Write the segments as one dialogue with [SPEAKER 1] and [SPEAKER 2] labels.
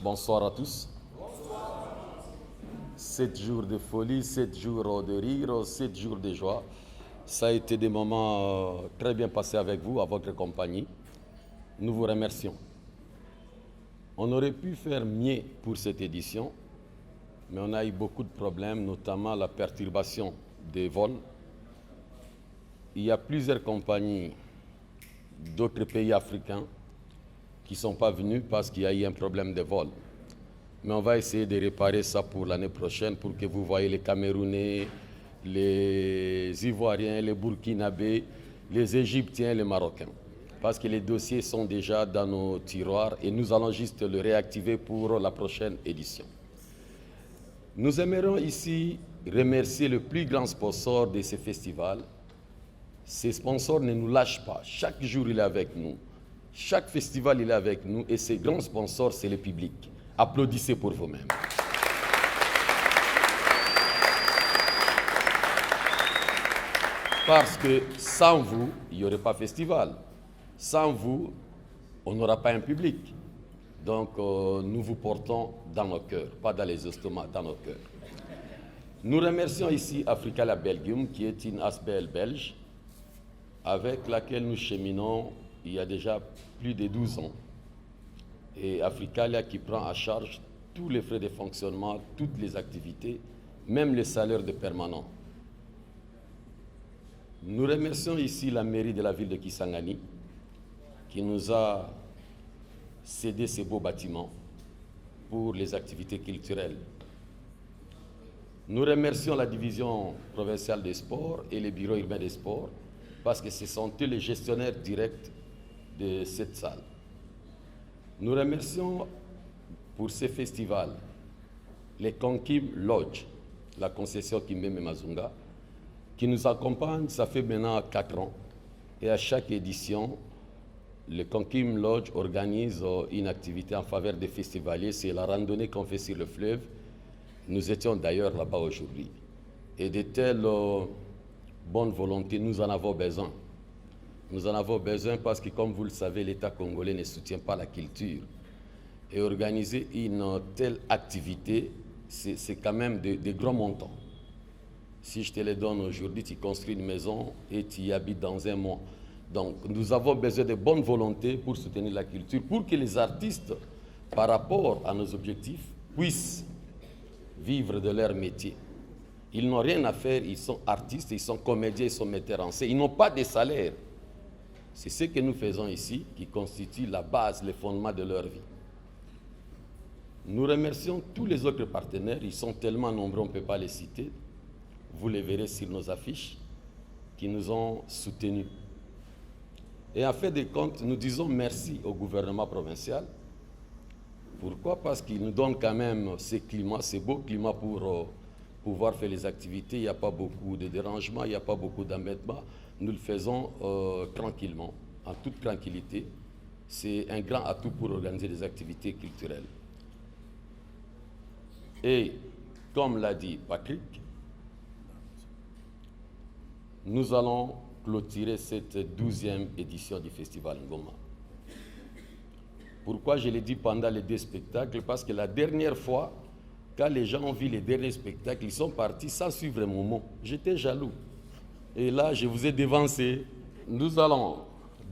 [SPEAKER 1] Bonsoir à tous. 7 jours de folie, 7 jours de rire, 7 jours de joie. Ça a été des moments très bien passés avec vous, à votre compagnie. Nous vous remercions. On aurait pu faire mieux pour cette édition, mais on a eu beaucoup de problèmes, notamment la perturbation des vols. Il y a plusieurs compagnies d'autres pays africains qui ne sont pas venus parce qu'il y a eu un problème de vol. Mais on va essayer de réparer ça pour l'année prochaine pour que vous voyez les Camerounais, les Ivoiriens, les Burkinabés, les Égyptiens, les Marocains. Parce que les dossiers sont déjà dans nos tiroirs et nous allons juste le réactiver pour la prochaine édition. Nous aimerions ici remercier le plus grand sponsor de ce festival. Ces sponsors ne nous lâchent pas. Chaque jour, il est avec nous. Chaque festival, il est avec nous. Et ces grands sponsors, c'est le public. Applaudissez pour vous-même. Parce que sans vous, il n'y aurait pas festival. Sans vous, on n'aura pas un public. Donc, nous vous portons dans nos cœurs, pas dans les estomacs, dans nos cœurs. Nous remercions ici Africalia Belgium, qui est une ASBL belge, avec laquelle nous cheminons il y a déjà plus de 12 ans. Et Africalia qui prend à charge tous les frais de fonctionnement, toutes les activités, même les salaires de permanents. Nous remercions ici la mairie de la ville de Kisangani, qui nous a cédé ces beaux bâtiments pour les activités culturelles. Nous remercions la division provinciale des sports et les bureaux urbains des sports, parce que ce sont eux les gestionnaires directs de cette salle. Nous remercions pour ce festival les Konkim Lodge, la concession Kimbembe Mazunga, qui nous accompagne, ça fait maintenant 4 ans. Et à chaque édition, le Konkim Lodge organise une activité en faveur des festivaliers. C'est la randonnée qu'on fait sur le fleuve. Nous étions d'ailleurs là-bas aujourd'hui. Et de telles bonnes volontés, nous en avons besoin. Nous en avons besoin parce que, comme vous le savez, l'État congolais ne soutient pas la culture. Et organiser une telle activité, c'est quand même de grands montants. Si je te les donne aujourd'hui, tu construis une maison et tu y habites dans un mois. Donc, nous avons besoin de bonne volonté pour soutenir la culture, pour que les artistes, par rapport à nos objectifs, puissent vivre de leur métier. Ils n'ont rien à faire, ils sont artistes, ils sont comédiens, ils sont metteurs en scène, ils n'ont pas de salaire. C'est ce que nous faisons ici qui constitue la base, le fondement de leur vie. Nous remercions tous les autres partenaires, ils sont tellement nombreux, on ne peut pas les citer. Vous les verrez sur nos affiches, qui nous ont soutenus. Et en fait de compte, nous disons merci au gouvernement provincial. Pourquoi? Parce qu'il nous donne quand même ces climats, ces beaux climats pour pouvoir faire les activités. Il n'y a pas beaucoup de dérangements, il n'y a pas beaucoup d'embêtements. Nous le faisons tranquillement, en toute tranquillité. C'est un grand atout pour organiser des activités culturelles. Et comme l'a dit Patrick, nous allons clôturer cette 12e édition du Festival Ngoma. Pourquoi je l'ai dit pendant les 2 spectacles? Parce que la dernière fois, quand les gens ont vu les derniers spectacles, ils sont partis sans suivre un moment. J'étais jaloux. Et là, je vous ai devancé. Nous allons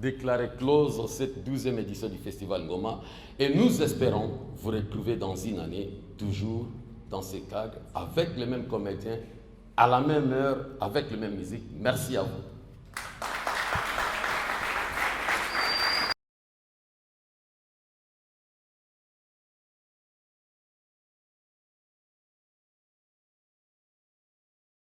[SPEAKER 1] déclarer close cette 12e édition du Festival Ngoma. Et nous espérons vous retrouver dans une année, toujours dans ces cadres, avec les mêmes comédiens, à la même heure, avec les mêmes musiques. Merci à vous.